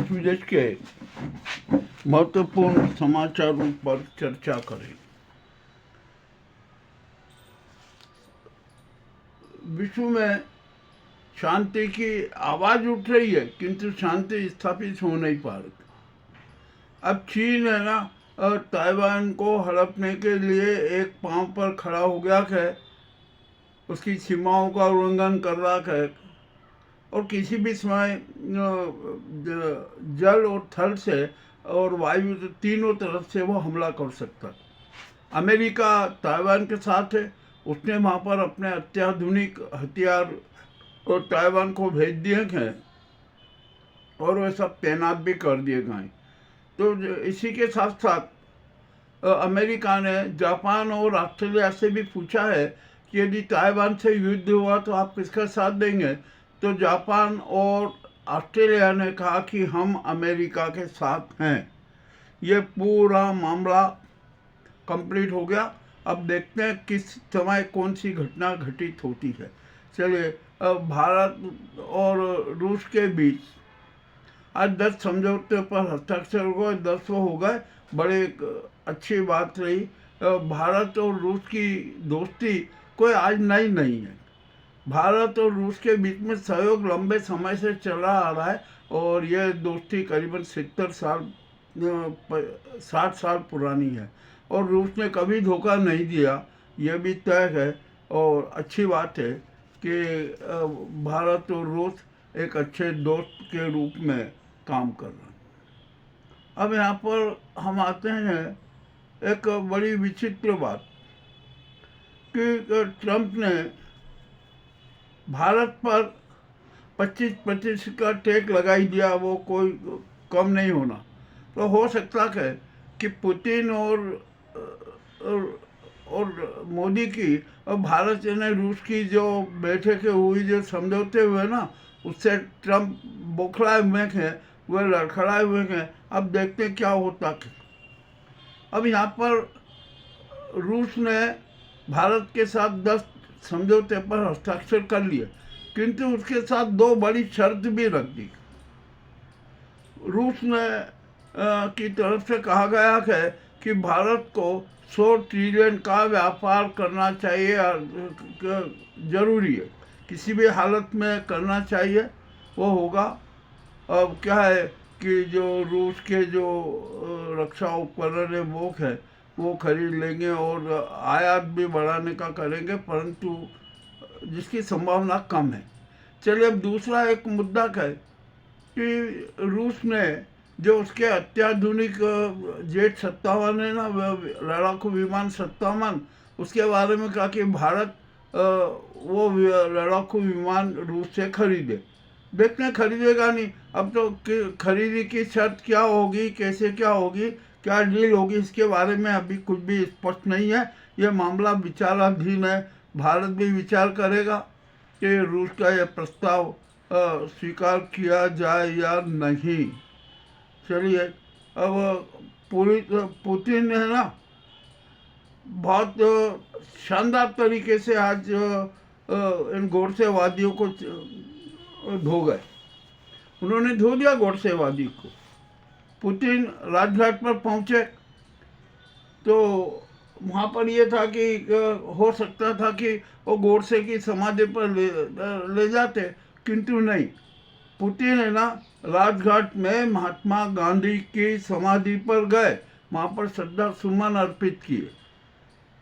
देश विदेश के महत्वपूर्ण समाचारों पर चर्चा करें। विश्व में शांति की आवाज़ उठ रही है, किंतु शांति स्थापित हो नहीं पा रही। अब चीन है ना, ताइवान को हड़पने के लिए एक पांव पर खड़ा हो गया है, उसकी सीमाओं का उल्लंघन कर रहा है और किसी भी समय जल और थल से और वायु तीनों तरफ से वो हमला कर सकता है। अमेरिका ताइवान के साथ है, उसने वहाँ पर अपने अत्याधुनिक हथियार और ताइवान को भेज दिए हैं और वे सब तैनात भी कर दिए गए। तो इसी के साथ साथ अमेरिका ने जापान और ऑस्ट्रेलिया से भी पूछा है कि यदि ताइवान से युद्ध हुआ तो आप किसका साथ देंगे। तो जापान और ऑस्ट्रेलिया ने कहा कि हम अमेरिका के साथ हैं। ये पूरा मामला कंप्लीट हो गया। अब देखते हैं किस समय कौन सी घटना घटित होती है। चलिए, भारत और रूस के बीच आज 10 समझौते पर हस्ताक्षर हो गए, 10 हो गए। बड़े अच्छी बात रही। भारत और रूस की दोस्ती कोई आज नई नहीं है। भारत और रूस के बीच में सहयोग लंबे समय से चला आ रहा है और यह दोस्ती करीबन 60 साल पुरानी है और रूस ने कभी धोखा नहीं दिया, यह भी तय है। और अच्छी बात है कि भारत और रूस एक अच्छे दोस्त के रूप में काम कर रहे हैं। अब यहाँ पर हम आते हैं एक बड़ी विचित्र बात कि ट्रंप ने भारत पर 25% का टैक्स लगाई दिया, वो कोई कम नहीं होना। तो हो सकता है कि पुतिन और मोदी की और भारत ने रूस की जो बैठकें हुई, जो समझौते हुए ना, उससे ट्रंप बौखलाए हुए हैं, वे लड़खड़ाए हुए हैं। अब देखते हैं क्या होता है। अब यहाँ पर रूस ने भारत के साथ 10 समझौते पर हस्ताक्षर कर लिए, किंतु उसके साथ 2 बड़ी शर्त भी रख दी। रूस ने की तरफ से कहा गया है कि भारत को 100 ट्रिलियन का व्यापार करना चाहिए, जरूरी है, किसी भी हालत में करना चाहिए, वो होगा। अब क्या है कि जो रूस के जो रक्षा उपकरण है वो खरीद लेंगे और आयात भी बढ़ाने का करेंगे, परंतु जिसकी संभावना कम है। चलिए, अब दूसरा एक मुद्दा है कि रूस ने जो उसके अत्याधुनिक जेट 57 है ना, लड़ाकू विमान 57, उसके बारे में कहा कि भारत वो लड़ाकू विमान रूस से खरीदे। देखते हैं, खरीदेगा नहीं। अब तो खरीदी की शर्त क्या होगी, कैसे क्या होगी, क्या डील होगी, इसके बारे में अभी कुछ भी स्पष्ट नहीं है। यह मामला विचाराधीन है। भारत भी विचार करेगा कि रूस का यह प्रस्ताव स्वीकार किया जाए या नहीं। चलिए, अब पुतिन है ना, बहुत शानदार तरीके से आज इन गोडसेवादियों को धो गए। उन्होंने धो दिया गोडसेवादी को। पुतिन राजघाट पर पहुंचे तो वहाँ पर ये था कि हो सकता था कि वो गोडसे की समाधि पर ले जाते, किंतु नहीं। पुतिन है ना, राजघाट में महात्मा गांधी की समाधि पर गए, वहाँ पर श्रद्धा सुमन अर्पित किए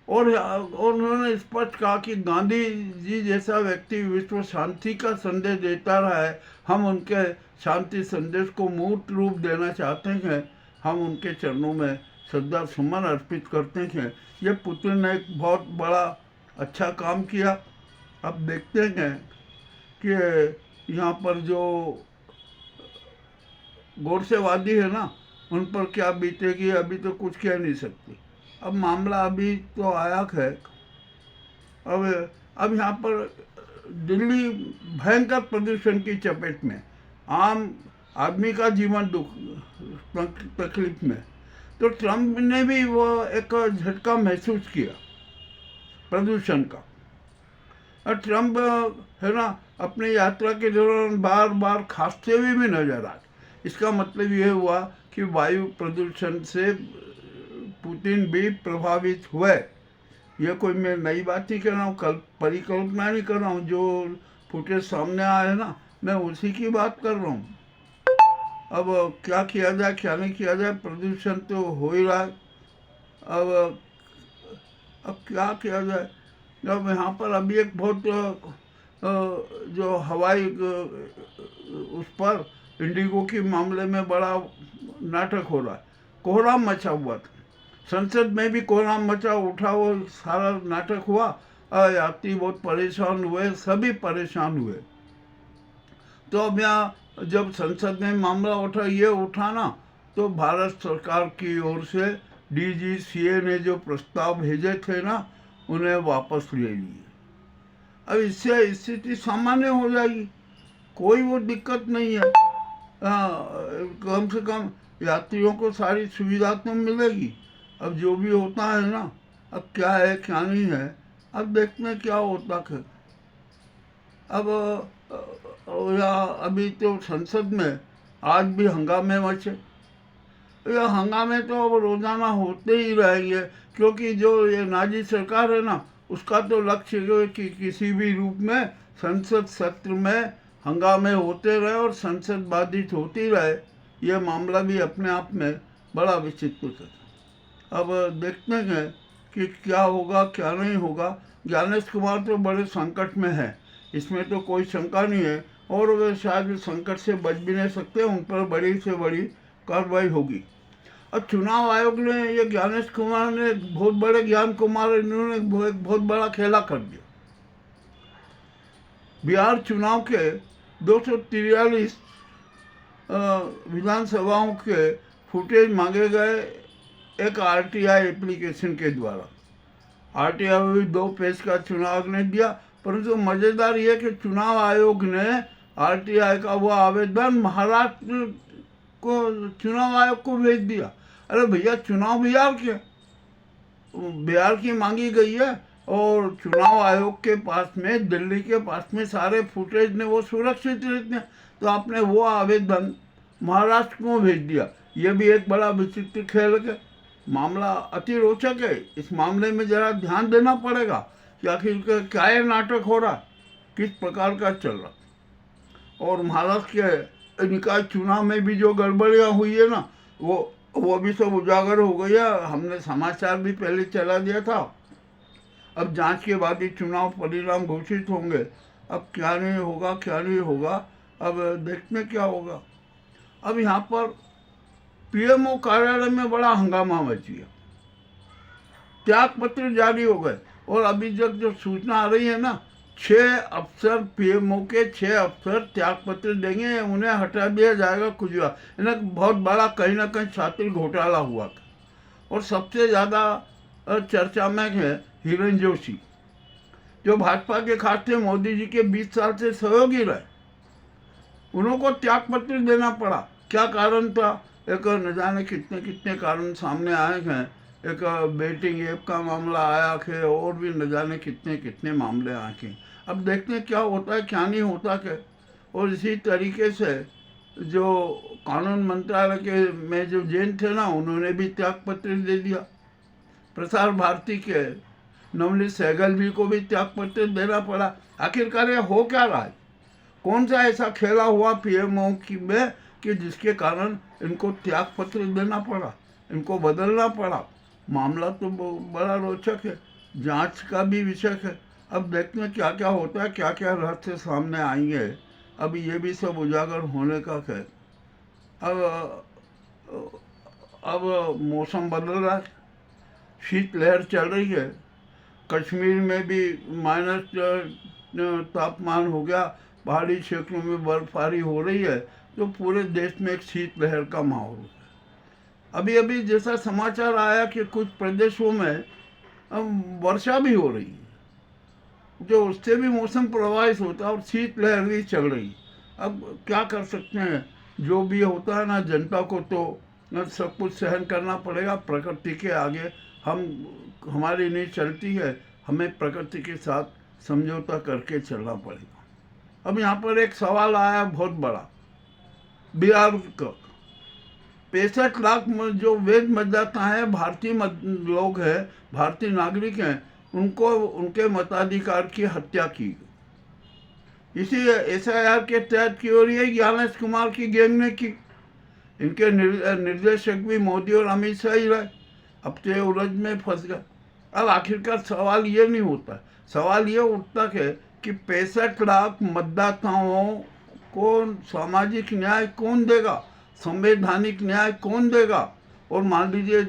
और उन्होंने स्पष्ट कहा कि गांधी जी जैसा व्यक्ति विश्व शांति का संदेश देता रहा है। हम उनके शांति संदेश को मूर्त रूप देना चाहते हैं। हम उनके चरणों में श्रद्धा सुमन अर्पित करते हैं। ये पुतिन ने एक बहुत बड़ा अच्छा काम किया। अब देखते हैं कि यहाँ पर जो गोडसेवादी है ना, उन पर क्या बीतेगी, अभी तो कुछ कह नहीं सकती। अब मामला अभी तो आया है। अब यहाँ पर दिल्ली भयंकर प्रदूषण की चपेट में, आम आदमी का जीवन तकलीफ में। तो ट्रंप ने भी वो एक झटका महसूस किया प्रदूषण का। और ट्रंप है ना, अपनी यात्रा के दौरान बार बार खांसते हुए भी नजर आए। इसका मतलब ये हुआ कि वायु प्रदूषण से पुतिन भी प्रभावित हुए। ये कोई मैं नई बात नहीं कर रहा हूँ, परिकल्पना नहीं कर रहा हूँ, जो फुटेज सामने आया है ना, मैं उसी की बात कर रहा हूँ। अब क्या किया जाए क्या नहीं किया जाए, प्रदूषण तो हो ही रहा है। अब क्या किया जाए। जब यहाँ पर अभी एक बहुत जो हवाई उस पर इंडिगो के मामले में बड़ा नाटक हो रहा है, कोहराम मचा हुआ था, संसद में भी कोहराम मचा उठा, वो सारा नाटक हुआ, यात्री बहुत परेशान हुए, सभी परेशान हुए। तो अब यहाँ जब संसद में मामला उठा, ये उठा ना, तो भारत सरकार की ओर से DGCA ने जो प्रस्ताव भेजे थे ना, उन्हें वापस ले लिए। अब इससे स्थिति सामान्य हो जाएगी, कोई वो दिक्कत नहीं है। कम से कम यात्रियों को सारी सुविधा तो मिलेगी। अब जो भी होता है ना, अब क्या है क्या नहीं है, अब देखते हैं क्या होता है। अब अभी तो संसद में आज भी हंगामे मचे। यह हंगामे तो अब रोजाना होते ही रहेंगे, क्योंकि जो ये नाजी सरकार है ना, उसका तो लक्ष्य है कि किसी भी रूप में संसद सत्र में हंगामे होते रहे और संसद बाधित होती रहे। यह मामला भी अपने आप में बड़ा विचित्र है। अब देखते हैं कि क्या होगा क्या नहीं होगा। ज्ञानेश कुमार तो बड़े संकट में है, इसमें तो कोई शंका नहीं है, और वे शायद संकट से बच भी नहीं सकते, उन पर बड़ी से बड़ी कार्रवाई होगी। अब चुनाव आयोग ने, ये ज्ञानेश कुमार ने, बहुत बड़े ज्ञान कुमार, इन्होंने एक बहुत बड़ा खेला कर दिया। बिहार चुनाव के 243 विधानसभाओं के फुटेज मांगे गए एक RTI एप्लीकेशन के द्वारा। RTI भी 2 पेज का चुनाव आयोग ने दिया, परंतु मज़ेदार ये कि चुनाव आयोग ने RTI का वो आवेदन महाराष्ट्र को चुनाव आयोग को भेज दिया। अरे भैया, चुनाव बिहार की मांगी गई है, और चुनाव आयोग के पास में, दिल्ली के पास में सारे फुटेज ने वो सुरक्षित रहते हैं, तो आपने वो आवेदन महाराष्ट्र को भेज दिया। ये भी एक बड़ा विचित्र खेल है। मामला अति रोचक है। इस मामले में जरा ध्यान देना पड़ेगा कि आखिर क्या ये नाटक हो रहा, किस प्रकार का चल रहा। और महाराष्ट्र के निकाय चुनाव में भी जो गड़बड़ियाँ हुई है ना, वो भी सब उजागर हो गई है। हमने समाचार भी पहले चला दिया था। अब जांच के बाद ही चुनाव परिणाम घोषित होंगे। अब क्या नहीं होगा क्या नहीं होगा, अब देखते हैं क्या होगा। अब यहाँ पर PMO कार्यालय में बड़ा हंगामा मच गया, त्याग पत्र जारी हो गए, और अभी तक जो सूचना आ रही है ना, 6 अफसर, PMO के 6 अफसर त्याग पत्र देंगे, उन्हें हटा दिया जाएगा। कुछ इन्हें बहुत बड़ा कहीं ना कहीं छात्र घोटाला हुआ था। और सबसे ज़्यादा चर्चा में है हिरेन जोशी, जो भाजपा के खाते मोदी जी के 20 साल से सहयोगी रहे। उनको त्याग पत्र देना पड़ा, क्या कारण था? एक न जाने कितने कितने कारण सामने आए हैं। एक बेटिंग ऐप का मामला आया है, और भी न जाने कितने कितने मामले आए हैं। अब देखते हैं क्या होता है क्या नहीं होता है। और इसी तरीके से जो कानून मंत्रालय के में जो जैन थे ना, उन्होंने भी त्याग पत्र दे दिया। प्रसार भारती के नवनीत सहगल भी को भी त्याग पत्र देना पड़ा। आखिरकार ये हो क्या रहा है? कौन सा ऐसा खेला हुआ PMO में कि जिसके कारण इनको त्याग पत्र देना पड़ा, इनको बदलना पड़ा? मामला तो बड़ा रोचक है, जांच का भी विषय है। अब देखते हैं क्या क्या होता है, क्या क्या रहस्य सामने आएंगे। अब ये भी सब उजागर होने का है। अब मौसम बदल रहा है, शीतलहर चल रही है। कश्मीर में भी माइनस तापमान हो गया, पहाड़ी क्षेत्रों में बर्फबारी हो रही है, तो पूरे देश में एक शीतलहर का माहौल है। अभी अभी जैसा समाचार आया कि कुछ प्रदेशों में वर्षा भी हो रही है, जो उससे भी मौसम प्रभावित होता है, और शीतलहर भी चल रही है। अब क्या कर सकते हैं, जो भी होता है ना, जनता को तो सब कुछ सहन करना पड़ेगा। प्रकृति के आगे हमारी नहीं चलती है, हमें प्रकृति के साथ समझौता करके चलना पड़ेगा। अब यहाँ पर एक सवाल आया बहुत बड़ा बिहार का 65 लाख जो वैध मतदाता हैं, भारतीय लोग हैं, भारतीय नागरिक हैं, उनको उनके मताधिकार की हत्या की गई। इसी SIR के तहत की हो रही है। ज्ञानेश कुमार की गैंग ने की। इनके निर्देशक भी मोदी और अमित शाह ही रहे। अब तो उलझ में फंस गए। अब आखिरकार सवाल ये नहीं होता, सवाल ये उठता है कि 65 लाख मतदाताओं को सामाजिक न्याय कौन देगा, संवैधानिक न्याय कौन देगा। और मान लीजिए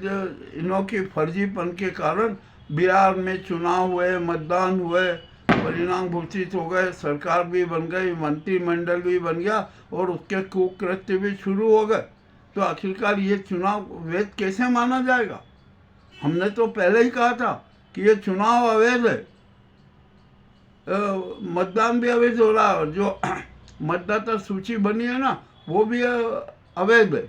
इन्हों की फर्जीपन के कारण बिहार में चुनाव हुए, मतदान हुए, परिणाम घोषित हो गए, सरकार भी बन गई, मंत्रिमंडल भी बन गया और उसके कुकृत्य भी शुरू हो गए, तो आखिरकार ये चुनाव वैध कैसे माना जाएगा। हमने तो पहले ही कहा था कि ये चुनाव अवैध है, मतदान भी अवैध हो रहा है, और जो मतदाता सूची बनी है ना वो भी अवैध है,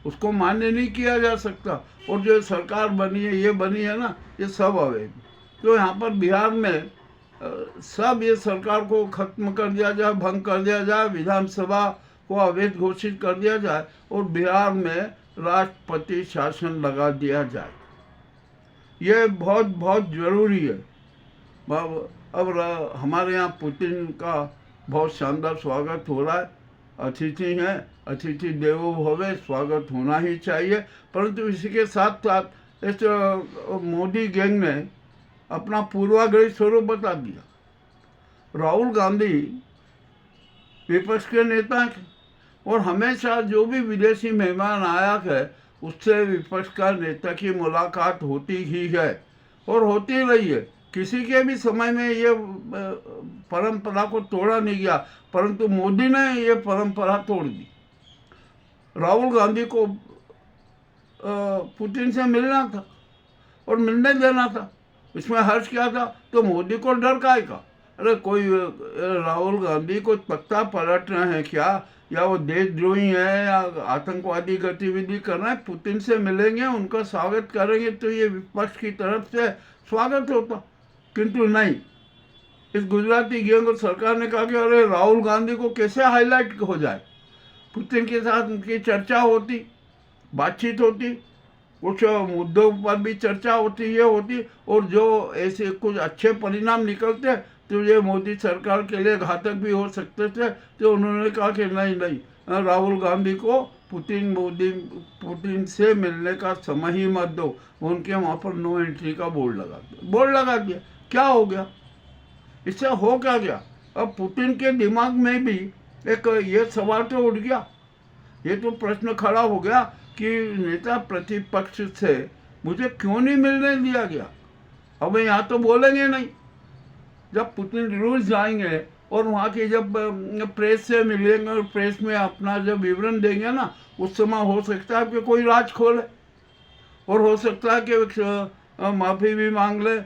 उसको मान्य नहीं किया जा सकता। और जो सरकार बनी है, ये बनी है ना, ये सब अवैध। तो यहाँ पर बिहार में सब ये सरकार को खत्म कर दिया जाए, भंग कर दिया जाए, विधानसभा को अवैध घोषित कर दिया जाए और बिहार में राष्ट्रपति शासन लगा दिया जाए। ये बहुत बहुत ज़रूरी है। अब हमारे यहाँ पुतिन का बहुत शानदार स्वागत हो रहा है। अतिथि हैं, अतिथि देवो भव, स्वागत होना ही चाहिए। परंतु इसी के साथ साथ इस मोदी गैंग ने अपना पूर्वाग्रही स्वरूप बता दिया। राहुल गांधी विपक्ष के नेता हैं और हमेशा जो भी विदेशी मेहमान आया है उससे विपक्ष का नेता की मुलाकात होती ही है और होती रही है। किसी के भी समय में ये परंपरा को तोड़ा नहीं गया, परंतु मोदी ने ये परंपरा तोड़ दी। राहुल गांधी को पुतिन से मिलना था और मिलने देना था, इसमें हर्ष क्या था। तो मोदी को डर काहे का। अरे कोई राहुल गांधी को तख्ता पलट रहे हैं क्या, या वो देशद्रोही है या आतंकवादी गतिविधि कर रहे हैं। पुतिन से मिलेंगे, उनका स्वागत करेंगे तो ये विपक्ष की तरफ से स्वागत होता, किंतु नहीं। इस गुजराती गैंग और सरकार ने कहा कि अरे राहुल गांधी को कैसे हाईलाइट हो जाए। पुतिन के साथ उनकी चर्चा होती, बातचीत होती, कुछ मुद्दों पर भी चर्चा होती, ये होती, और जो ऐसे कुछ अच्छे परिणाम निकलते तो ये मोदी सरकार के लिए घातक भी हो सकते थे। तो उन्होंने कहा कि नहीं, राहुल गांधी को पुतिन से मिलने का समय ही मत दो। उनके वहाँ पर नो एंट्री का बोर्ड लगा दिया। क्या हो गया, इससे हो क्या गया। अब पुतिन के दिमाग में भी एक ये सवाल तो उठ गया, ये तो प्रश्न खड़ा हो गया कि नेता प्रतिपक्ष से मुझे क्यों नहीं मिलने दिया गया। अब यहाँ तो बोलेंगे नहीं, जब पुतिन रूस जाएंगे और वहाँ की जब प्रेस से मिलेंगे और प्रेस में अपना जब विवरण देंगे ना, उस समय हो सकता है कि कोई राज खोले और हो सकता है कि माफ़ी भी मांग ले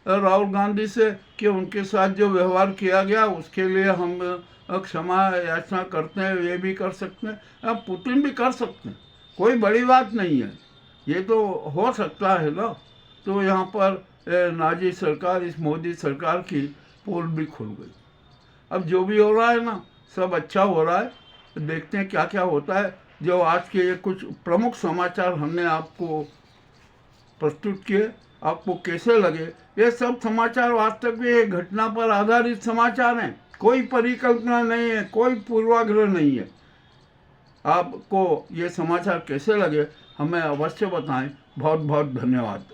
राहुल गांधी से कि उनके साथ जो व्यवहार किया गया उसके लिए हम क्षमा याचना करते हैं। ये भी कर सकते हैं, अब पुतिन भी कर सकते हैं, कोई बड़ी बात नहीं है, ये तो हो सकता है ना। तो यहाँ पर नाजी सरकार, इस मोदी सरकार की पोल भी खुल गई। अब जो भी हो रहा है ना, सब अच्छा हो रहा है। देखते हैं क्या क्या होता है। जो आज के ये कुछ प्रमुख समाचार हमने आपको प्रस्तुत किए, आपको कैसे लगे। ये सब समाचार वास्तव में एक घटना पर आधारित समाचार हैं, कोई परिकल्पना नहीं है, कोई पूर्वाग्रह नहीं है। आपको ये समाचार कैसे लगे हमें अवश्य बताएं। बहुत बहुत धन्यवाद।